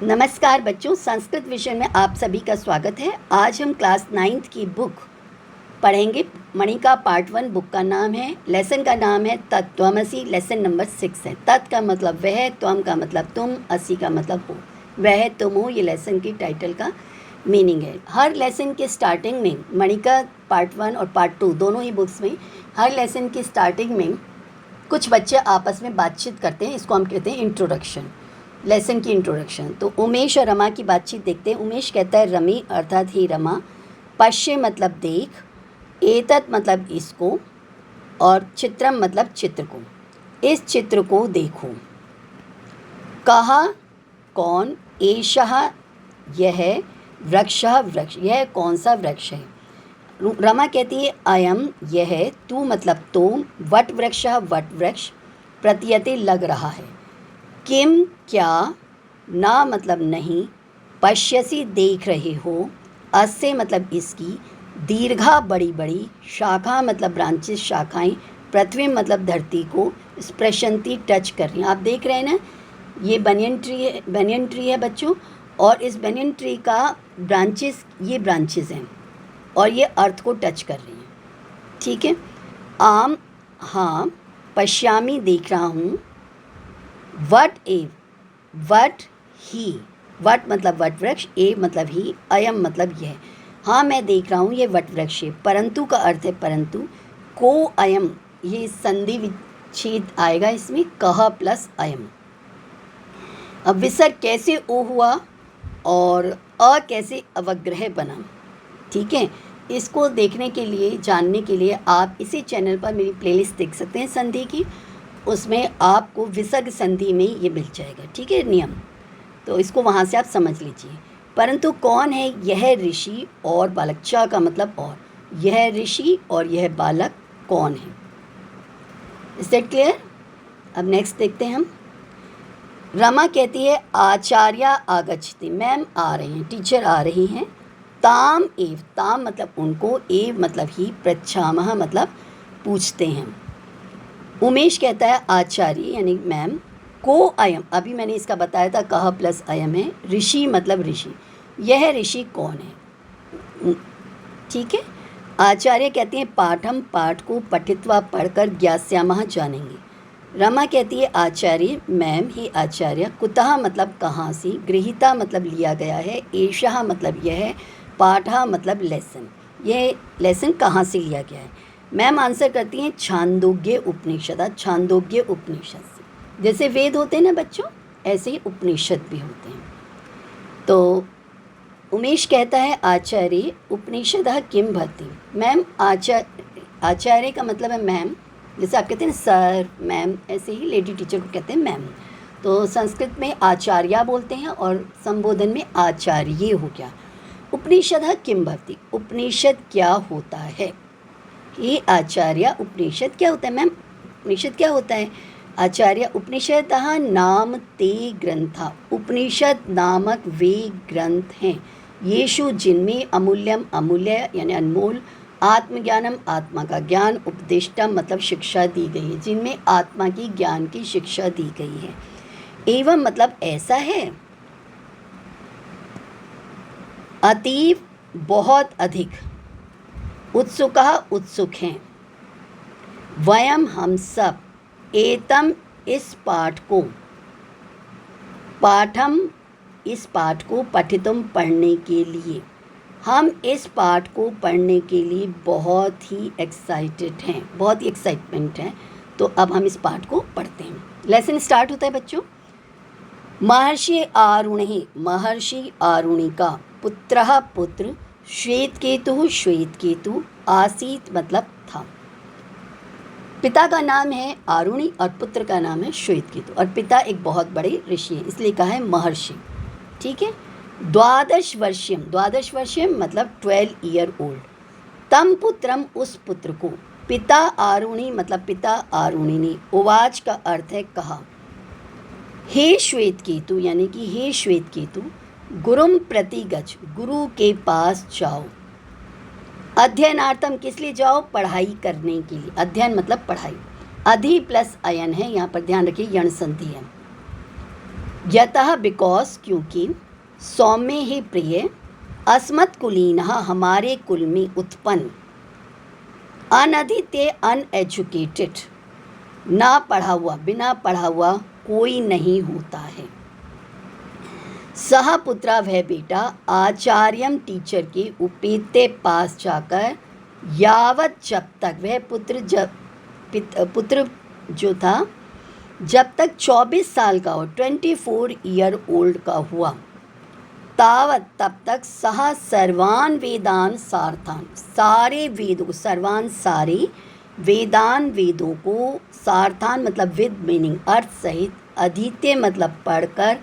नमस्कार बच्चों, संस्कृत विषय में आप सभी का स्वागत है। आज हम क्लास 9th की बुक पढ़ेंगे। मणिका पार्ट 1 बुक का नाम है, लेसन का नाम है तत्त्वमसि। लेसन नंबर 6 है। तत् का मतलब वह, त्वम का मतलब तुम, असि का मतलब हो, वह तुम हो। ये लेसन की टाइटल का मीनिंग है। हर लेसन के स्टार्टिंग में, मणिका पार्ट 1 और पार्ट 2 दोनों ही बुक्स में, हर लेसन की स्टार्टिंग में कुछ बच्चे आपस में बातचीत करते हैं। इसको हम कहते हैं इंट्रोडक्शन, लेसन की इंट्रोडक्शन। तो उमेश और रमा की बातचीत देखते हैं। उमेश कहता है रमी अर्थात ही रमा, पश्य मतलब देख, एतत् मतलब इसको, और चित्रम मतलब चित्र को। इस चित्र को देखो। कहा कौन, एषः यह, वृक्षः वृक्ष, यह कौन सा वृक्ष है। रमा कहती है अयम यह, तू मतलब तुम, वट वृक्षः वट वृक्ष, प्रतीयते लग रहा है। किम क्या, ना मतलब नहीं, पश्यसी देख रहे हो, अस्य मतलब इसकी, दीर्घा बड़ी बड़ी, शाखा मतलब ब्रांचेस शाखाएं, पृथ्वी मतलब धरती को, स्पृशंती टच कर रही हैं। आप देख रहे हैं ना, ये बनियन ट्री है बच्चों, और इस बनियन ट्री का ब्रांचेस, ये ब्रांचेस हैं और ये अर्थ को टच कर रही हैं। ठीक है। आम हाँ, पश्यामी देख रहा हूँ, वट एव, वट ही, वट मतलब वट वृक्ष, ए मतलब ही, अयम मतलब यह। हाँ मैं देख रहा हूँ ये वट वृक्ष है। परंतु का अर्थ है परंतु। को अयम, ये संधि विच्छेद आएगा इसमें, कह प्लस अयम। अब विसर्ग कैसे ओ हुआ और अ कैसे अवग्रह बना। ठीक है, इसको देखने के लिए, जानने के लिए आप इसी चैनल पर मेरी प्लेलिस्ट देख सकते हैं संधि की। उसमें आपको विसर्ग संधि में ये मिल जाएगा। ठीक है, नियम। तो इसको वहाँ से आप समझ लीजिए। परंतु कौन है यह ऋषि और बालक, च का मतलब और, यह ऋषि और यह बालक कौन है। Is that clear. अब नेक्स्ट देखते हैं हम। रमा कहती है आचार्य आगच्छति, मैम आ रही हैं, टीचर आ रही हैं। ताम एव, ताम मतलब उनको, एव मतलब ही, पृच्छामः मतलब पूछते हैं। उमेश कहता है आचार्य यानी मैम, को अयम, अभी मैंने इसका बताया था, कह प्लस अयम है, ऋषि मतलब ऋषि, यह ऋषि कौन है। ठीक है। आचार्य कहती हैं पाठम, पाठ को, पठित्वा पढ़कर, ज्ञास्यामः जानेंगे। रमा कहती है आचार्य मैम ही आचार्य, कुतः मतलब कहाँ से, गृहीता मतलब लिया गया है, एषः मतलब यह, पाठः मतलब लेसन, यह लेसन कहाँ से लिया गया है। मैम आंसर करती हैं छांदोग्य उपनिषद, छांदोग्य उपनिषद से। जैसे वेद होते हैं ना बच्चों, ऐसे ही उपनिषद भी होते हैं। तो उमेश कहता है आचार्य उपनिषदः किम भवति। मैम आचार्य का मतलब है मैम, जैसे आप कहते हैं सर मैम, ऐसे ही लेडी टीचर को कहते हैं मैम। तो संस्कृत में आचार्य बोलते हैं और संबोधन में आचार्य हो गया। उपनिषदः किम भवति, उपनिषद क्या होता है। ये आचार्य, उपनिषद क्या होता है मैम, उपनिषद क्या होता है। आचार्य उपनिषदः नाम ते ग्रंथा, उपनिषद नामक वे ग्रंथ हैं, येषु जिनमें अमूल्यम अमूल्य यानी अनमोल, आत्मज्ञानम आत्मा का ज्ञान, उपदिष्टम मतलब शिक्षा दी गई है, जिनमें आत्मा की ज्ञान की शिक्षा दी गई है। एवं मतलब ऐसा है, अतीव बहुत अधिक, उत्सुकः उत्सुक हैं, वयम हम सब, एतम इस पाठ को, पाठम इस पाठ को, पठितुम पढ़ने के लिए, हम इस पाठ को पढ़ने के लिए बहुत ही एक्साइटेड हैं, बहुत ही एक्साइटमेंट है। तो अब हम इस पाठ को पढ़ते हैं। लेसन स्टार्ट होता है बच्चों। महर्षि आरुणि, महर्षि आरुणि का, पुत्रः पुत्र, श्वेतकेतु श्वेतकेतु, आसीत मतलब था। पिता का नाम है आरुणि और पुत्र का नाम है श्वेतकेतु, और पिता एक बहुत बड़े ऋषि हैं, इसलिए कहा है महर्षि। ठीक है। द्वादश वर्षीयम, द्वादश वर्षीयम मतलब 12 ईयर ओल्ड, तम पुत्रम उस पुत्र को, पिता आरुणि मतलब पिता आरुणि ने, उवाच का अर्थ है कहा, हे श्वेतकेतु यानी कि हे श्वेतकेतु, गुरुम प्रति गच्छ, गुरु के पास जाओ। अध्ययनार्थम किस लिए जाओ, पढ़ाई करने के लिए, अध्ययन मतलब पढ़ाई। अधि प्लस अयन है, यहाँ पर ध्यान रखिए यण संधि है। यतः बिकॉज क्योंकि सौम्य ही प्रिय अस्मत् कुलीनः हमारे कुल में उत्पन्न अनधिते अनएजुकेटेड ना पढ़ा हुआ बिना पढ़ा हुआ कोई नहीं होता है। सह पुत्रा वह बेटा आचार्यम टीचर के उपेते पास जाकर यावत जब तक वह पुत्र जो था जब तक 24 साल का हो 24 ईयर ओल्ड का हुआ तावत तब तक सह सर्वान वेदान सार्थान सारे वेदों सर्वान सारे वेदान वेदों को सार्थान मतलब विद मीनिंग अर्थ सहित अधीत्य मतलब पढ़कर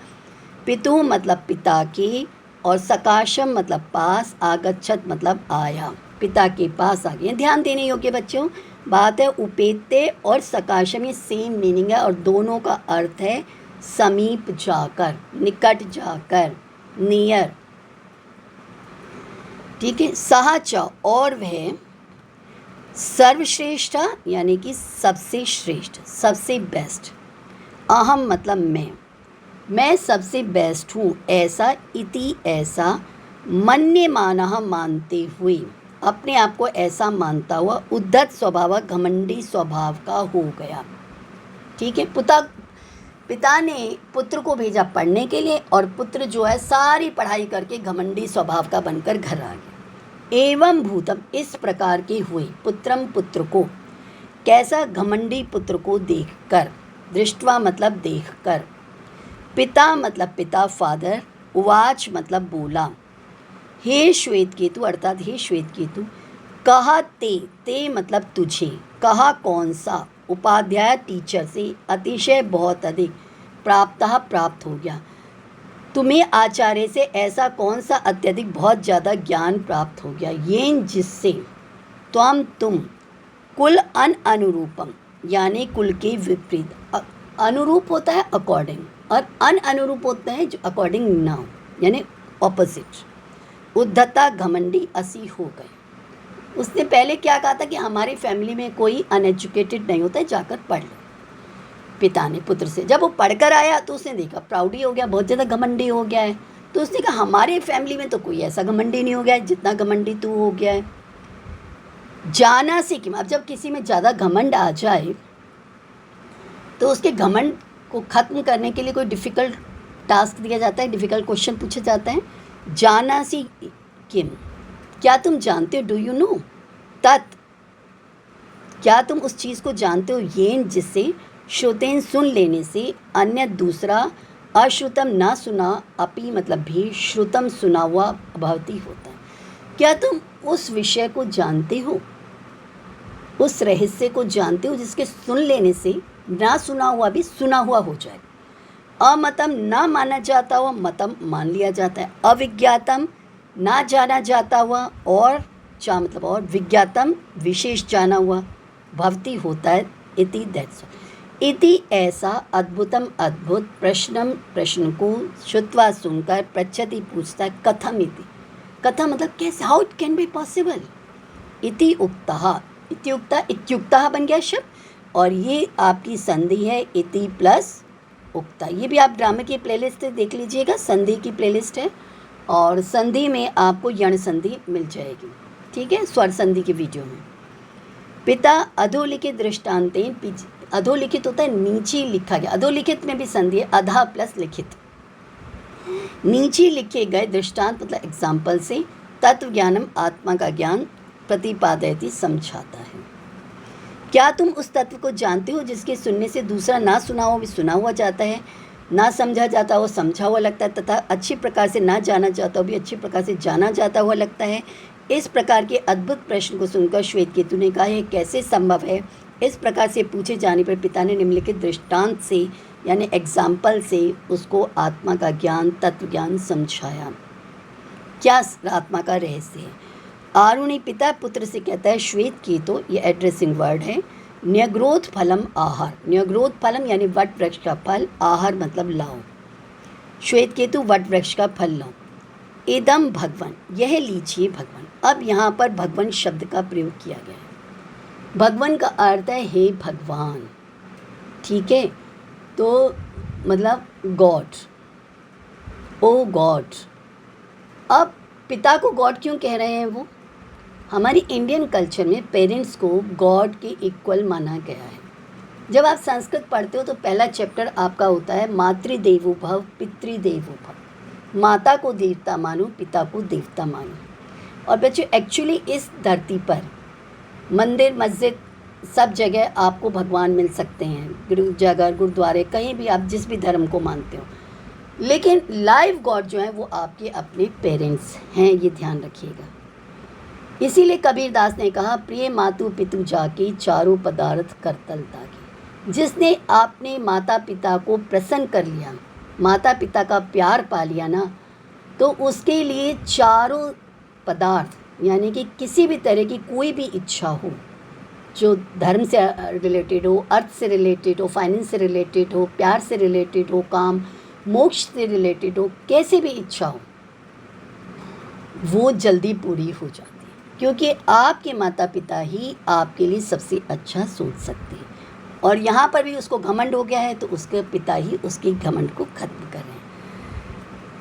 पितु मतलब पिता के और सकाशम मतलब पास आगच्छत मतलब आया पिता के पास आ गए। ध्यान देने योग्य बच्चों बात है उपेते और सकाशम ये सेम मीनिंग है और दोनों का अर्थ है समीप जाकर निकट जाकर नियर। ठीक है। सहच और वह सर्वश्रेष्ठ यानी कि सबसे श्रेष्ठ सबसे बेस्ट अहम मतलब मैं सबसे बेस्ट हूँ ऐसा इति ऐसा मन्यमानः मानते हुए अपने आप को ऐसा मानता हुआ उद्धत स्वभाव घमंडी स्वभाव का हो गया। ठीक है। पिता ने पुत्र को भेजा पढ़ने के लिए और पुत्र जो है सारी पढ़ाई करके घमंडी स्वभाव का बनकर घर आ गया। एवं भूतम इस प्रकार के हुए पुत्रम पुत्र को कैसा घमंडी पुत्र को देखकर दृष्टवा मतलब देखकर पिता मतलब पिता फादर उवाच मतलब बोला हे श्वेत केतु अर्थात हे श्वेत केतु कहा ते मतलब तुझे कहा कौन सा उपाध्याय टीचर से अतिशय बहुत अधिक प्राप्त हो गया तुम्हें आचार्य से ऐसा कौन सा अत्यधिक बहुत ज़्यादा ज्ञान प्राप्त हो गया ये जिससे तुम कुल अनुरूपम यानी कुल के विपरीत अनुरूप होता है अकॉर्डिंग और अनुरूप होता है जो अकॉर्डिंग ना हो यानी ऑपोजिट उद्धता घमंडी असी हो गए। उसने पहले क्या कहा था कि हमारी फैमिली में कोई अनएजुकेटेड नहीं होता है जाकर पढ़ लो। पिता ने पुत्र से जब वो पढ़कर आया तो उसने देखा प्राउडी हो गया बहुत ज़्यादा घमंडी हो गया है तो उसने कहा हमारे फैमिली में तो कोई ऐसा घमंडी नहीं हो गया है जितना घमंडी तू हो गया है। जाना से कि अब जब किसी में ज़्यादा घमंड आ जाए तो उसके घमंड को ख़त्म करने के लिए कोई डिफ़िकल्ट टास्क दिया जाता है डिफ़िकल्ट क्वेश्चन पूछा जाता है। जाना सी किम क्या तुम जानते हो डू यू नो तत् क्या तुम उस चीज़ को जानते हो येन जिससे श्रुतेन सुन लेने से अन्य दूसरा अश्रुतम ना सुना अपि मतलब भी श्रुतम सुना हुआ भवती होता है। क्या तुम उस विषय को जानते हो उस रहस्य को जानते हो जिसके सुन लेने से ना सुना हुआ भी सुना हुआ हो जाए। अमतम ना माना जाता हुआ मतम मान लिया जाता है। अविज्ञातम ना जाना जाता हुआ और चा मतलब और विज्ञातम विशेष जाना हुआ भवती होता है। इति दैट्स इति ऐसा अद्भुतम अद्भुत प्रश्न को श्रुत्वा सुनकर पृच्छति पूछता है कथम इति कथम मतलब कैसे how it can be possible. इति उक्तः इत्युक्तः बन गया शब्द और ये आपकी संधि है इति प्लस उक्ता। ये भी आप ग्रामर की प्लेलिस्ट देख लीजिएगा संधि की प्लेलिस्ट है और संधि में आपको यण संधि मिल जाएगी। ठीक है स्वर संधि की वीडियो में। पिता अधोलिखित दृष्टांतेन अधोलिखित होता है नीचे लिखा गया अधोलिखित में भी संधि है अधा प्लस लिखित नीचे लिखे गए दृष्टांत मतलब एग्जाम्पल से तत्व ज्ञानम आत्मा का ज्ञान प्रतिपादयति समझाता है। क्या तुम उस तत्व को जानते हो जिसके सुनने से दूसरा ना सुना हो भी सुना हुआ जाता है ना समझा जाता हो समझा हुआ लगता है तथा अच्छी प्रकार से ना जाना जाता हो भी अच्छी प्रकार से जाना जाता हुआ लगता है। इस प्रकार के अद्भुत प्रश्न को सुनकर श्वेत केतु ने कहा यह कैसे संभव है। इस प्रकार से पूछे जाने पर पिता ने निम्नलिखित दृष्टांत से यानी एग्जाम्पल से उसको आत्मा का ज्ञान तत्व ज्ञान समझाया। क्या आत्मा का रहस्य है। आरुणि पिता पुत्र से कहता है श्वेत केतु ये एड्रेसिंग वर्ड है। न्यग्रोध फलम आहार न्यग्रोध फलम यानी वट वृक्ष का फल आहार मतलब लाओ। श्वेत केतु वट वृक्ष का फल लाओ। इदम भगवान यह लीजिए भगवान। अब यहाँ पर भगवान शब्द का प्रयोग किया गया है। भगवान का अर्थ है हे भगवान। ठीक है तो मतलब गॉड ओ गॉड। अब पिता को गॉड क्यों कह रहे हैं वो? हमारी इंडियन कल्चर में पेरेंट्स को गॉड के इक्वल माना गया है। जब आप संस्कृत पढ़ते हो तो पहला चैप्टर आपका होता है मातृदेवो भव पितृदेवो भव। माता को देवता मानो, पिता को देवता मानो। और बच्चों एक्चुअली इस धरती पर मंदिर मस्जिद सब जगह आपको भगवान मिल सकते हैं, गिरजाघर गुरुद्वारे कहीं भी, आप जिस भी धर्म को मानते हो, लेकिन लाइव गॉड जो है वो आपके अपने पेरेंट्स हैं, ये ध्यान रखिएगा। इसीलिए कबीरदास ने कहा प्रिय मातु पितु जाके चारों पदार्थ करतल ताके। जिसने आपने माता पिता को प्रसन्न कर लिया, माता पिता का प्यार पा लिया ना, तो उसके लिए चारों पदार्थ यानी कि किसी भी तरह की कोई भी इच्छा हो जो धर्म से रिलेटेड हो, अर्थ से रिलेटेड हो, फाइनेंस से रिलेटेड हो, प्यार से रिलेटेड हो, काम मोक्ष से रिलेटेड हो, कैसे भी इच्छा हो वो जल्दी पूरी हो जाती है, क्योंकि आपके माता पिता ही आपके लिए सबसे अच्छा सोच सकते हैं। और यहाँ पर भी उसको घमंड हो गया है तो उसके पिता ही उसके घमंड को खत्म कर रहे हैं।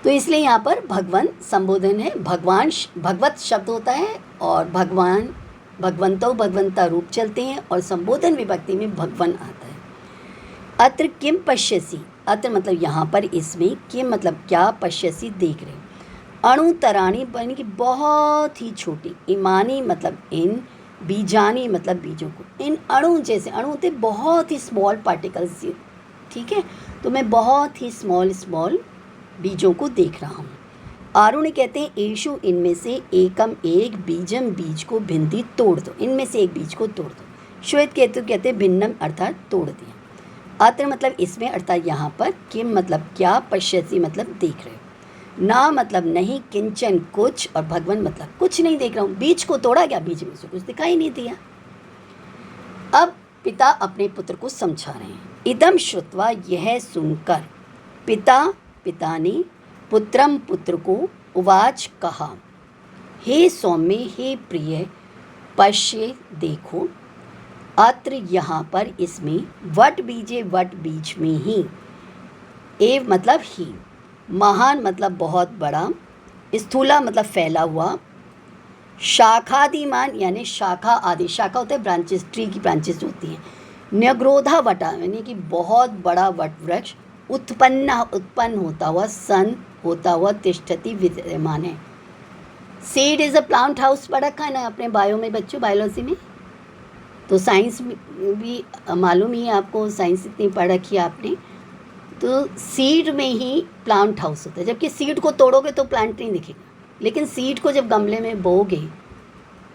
तो इसलिए यहाँ पर भगवान संबोधन है, भगवान भगवत शब्द होता है और भगवान भगवंतो भगवंता रूप चलते हैं और संबोधन विभक्ति में भगवान आता है। अत्र किम पश्यसी, अत्र मतलब यहाँ पर, इसमें किम मतलब क्या, पश्यसी देख रहे, अणुतराणी बनी कि बहुत ही छोटी, इमानी मतलब इन, बीजानी मतलब बीजों को, इन अणु जैसे, अणु होते बहुत ही स्मॉल पार्टिकल्स, ठीक है, तो मैं बहुत ही स्मॉल बीजों को देख रहा हूँ। आरुण कहते हैं ईशु इनमें से एकम एक बीजम, बीज को भिंदी तोड़ दो, इनमें से एक बीज को तोड़ दो। श्वेत केतु कहते हैं भिन्नम अर्थात तोड़ दिया। अत्र मतलब इसमें अर्थात यहाँ पर, किम मतलब क्या, पश्यसी मतलब देख रहे हो, ना मतलब नहीं, किंचन कुछ, और भगवान मतलब कुछ नहीं देख रहा हूँ। बीज को तोड़ा गया, बीज में से कुछ दिखाई नहीं दिया। अब पिता अपने पुत्र को समझा रहे हैं। इदम श्रुत्वा, यह सुनकर, पिता ने पुत्रम पुत्र को उवाच कहा, हे सौम्य हे प्रिय, पश्य देखो, अत्र यहाँ पर इसमें वट बीजे, वट बीज में ही, एव मतलब ही, महान मतलब बहुत बड़ा, स्थूला मतलब फैला हुआ, शाखादिमान यानी शाखा आदि, शाखा होते हैं ब्रांचेस, ट्री की ब्रांचेस होती हैं, न्यग्रोधा वटा यानी कि बहुत बड़ा वट वृक्ष, उत्पन्न होता हुआ, सन होता हुआ, तिष्ठति विद्यमान है। Seed is a plant house पढ़ रखा है ना अपने बायो में बच्चों, बायोलॉजी में, तो साइंस भी मालूम ही है आपको, साइंस इतनी पढ़ रखी है आपने, तो सीड में ही प्लांट हाउस होता है। जबकि सीड को तोड़ोगे तो प्लांट नहीं दिखेगा, लेकिन सीड को जब गमले में बोओगे,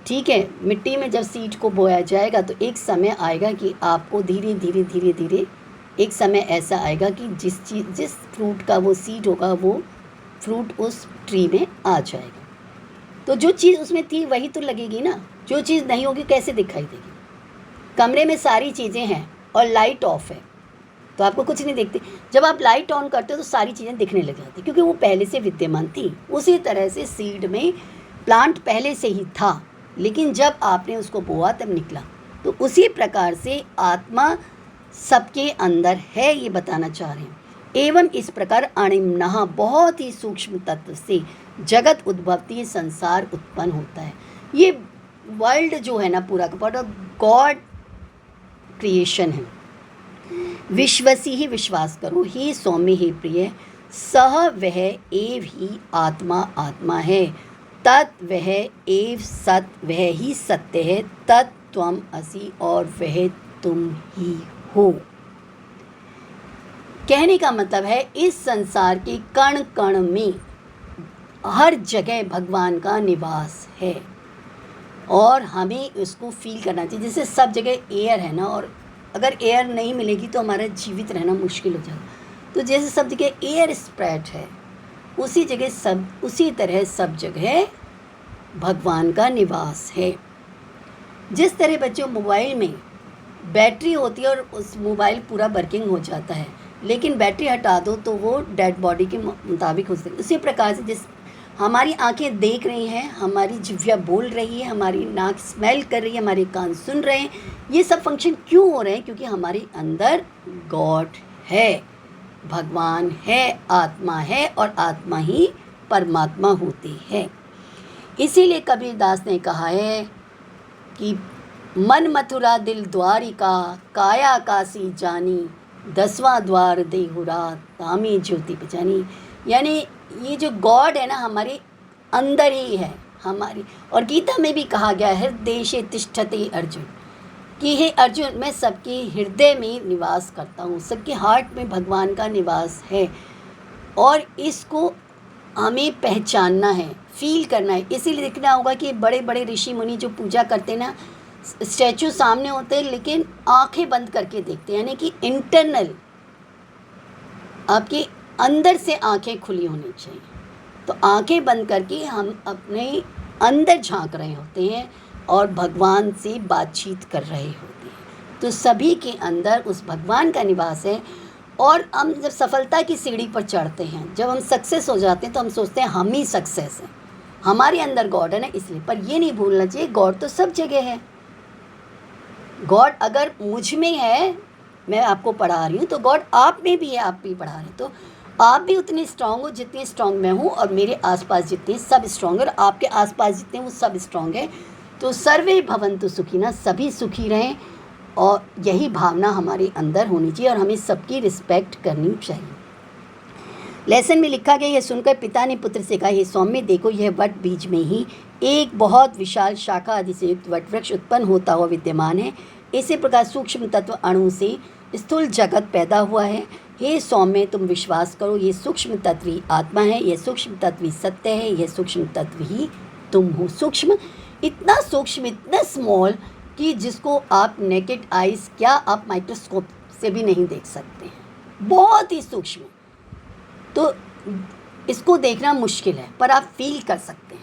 ठीक है, मिट्टी में जब सीड को बोया जाएगा तो एक समय आएगा कि आपको धीरे धीरे एक समय ऐसा आएगा कि जिस फ्रूट का वो सीड होगा वो फ्रूट उस ट्री में आ जाएगा। तो जो चीज़ उसमें थी वही तो लगेगी ना, जो चीज़ नहीं होगी कैसे दिखाई देगी? कमरे में सारी चीज़ें हैं और लाइट ऑफ है तो आपको कुछ नहीं दिखती। जब आप लाइट ऑन करते हो तो सारी चीज़ें दिखने लग जाती क्योंकि वो पहले से विद्यमान थी। उसी तरह से सीड में प्लांट पहले से ही था, लेकिन जब आपने उसको बोआ तब निकला। तो उसी प्रकार से आत्मा सबके अंदर है, ये बताना चाह रहे हैं। एवं इस प्रकार अणिमनः बहुत ही सूक्ष्म तत्व से जगत उद्भवती, संसार उत्पन्न होता है। ये वर्ल्ड जो है ना पूरा का पूरा गॉड क्रिएशन है। विश्वसी ही विश्वास करो, हे सौम्य हे प्रिय, सह वह एव ही आत्मा आत्मा है, तत् वह एव सत वह ही सत्य है, तत् त्वम असि और वह तुम ही हो। कहने का मतलब है इस संसार के कण कण में हर जगह भगवान का निवास है और हमें उसको फील करना चाहिए। जैसे सब जगह एयर है ना, और अगर एयर नहीं मिलेगी तो हमारा जीवित रहना मुश्किल हो जाएगा। तो जैसे सब जगह एयर स्प्रेड है, उसी तरह सब जगह भगवान का निवास है। जिस तरह बच्चों मोबाइल में बैटरी होती है और उस मोबाइल पूरा वर्किंग हो जाता है, लेकिन बैटरी हटा दो तो वो डेड बॉडी के मुताबिक हो सकती है। उसी प्रकार से जिस हमारी आंखें देख रही हैं, हमारी जिह्वा बोल रही है, हमारी नाक स्मेल कर रही है, हमारे कान सुन रहे हैं, ये सब फंक्शन क्यों हो रहे हैं? क्योंकि हमारे अंदर गॉड है। भगवान है और आत्मा ही परमात्मा होती है। इसीलिए कबीरदास ने कहा है कि मन मथुरा दिल द्वारिका, काया काशी जानी, 10वां द्वार देहुरा, तामी ज्योति पहचानी। यानी ये जो गॉड है ना हमारे अंदर ही है हमारी। और गीता में भी कहा गया है हृदय तिष्ठते अर्जुन, कि हे अर्जुन मैं सबके हृदय में निवास करता हूँ, सबके हार्ट में भगवान का निवास है। और इसको हमें पहचानना है, फील करना है। इसीलिए देखना होगा कि बड़े बड़े ऋषि मुनि जो पूजा करते हैं ना, स्टैचू सामने होते हैं लेकिन आंखें बंद करके देखते हैं, यानी कि इंटरनल आपके अंदर से आंखें खुली होनी चाहिए। तो आंखें बंद करके हम अपने अंदर झांक रहे होते हैं और भगवान से बातचीत कर रहे होते हैं। तो सभी के अंदर उस भगवान का निवास है। और हम जब सफलता की सीढ़ी पर चढ़ते हैं, जब हम सक्सेस हो जाते हैं, तो हम सोचते हैं हम ही सक्सेस हैं, हमारे अंदर गॉड है ना इसलिए। पर ये नहीं भूलना चाहिए गॉड तो सब जगह है। गॉड अगर मुझ में है, मैं आपको पढ़ा रही हूँ, तो गॉड आप में भी है, आप भी पढ़ा रहे हैं। तो आप भी उतनी स्ट्रांग हो जितनी स्ट्रांग मैं हूँ, और मेरे आसपास जितने सब स्ट्रांग है, और आपके आसपास जितने वो सब स्ट्रांग है। तो सर्वे भवन्तु सुखिनः, सभी सुखी रहें। और यही भावना हमारे अंदर होनी चाहिए और हमें सबकी रिस्पेक्ट करनी चाहिए। लेसन में लिखा गया, यह सुनकर पिता ने पुत्र से कहा, हे सौम्य देखो, यह वट बीज में ही एक बहुत विशाल शाखा आदि से युक्त वट वृक्ष उत्पन्न होता हुआ विद्यमान है। इसी प्रकार सूक्ष्म तत्व अणु से स्थूल जगत पैदा हुआ है। हे सौम्य तुम विश्वास करो, ये सूक्ष्म तत्व ही आत्मा है, यह सूक्ष्म तत्व ही सत्य है, यह सूक्ष्म तत्व ही तुम हो। सूक्ष्म, इतना सूक्ष्म, इतना स्मॉल कि जिसको आप नेकेड आइज़, क्या आप माइक्रोस्कोप से भी नहीं देख सकते हैं, बहुत ही सूक्ष्म। तो इसको देखना मुश्किल है, पर आप फील कर सकते हैं।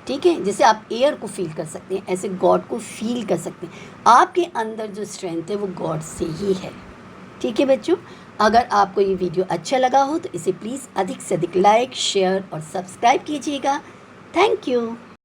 ठीक है, जैसे आप एयर को फील कर सकते हैं, ऐसे गॉड को फील कर सकते हैं। आपके अंदर जो स्ट्रेंथ है वो गॉड से ही है। ठीक है बच्चों, अगर आपको ये वीडियो अच्छा लगा हो तो इसे प्लीज़ अधिक से अधिक लाइक, शेयर और सब्सक्राइब कीजिएगा। Thank you.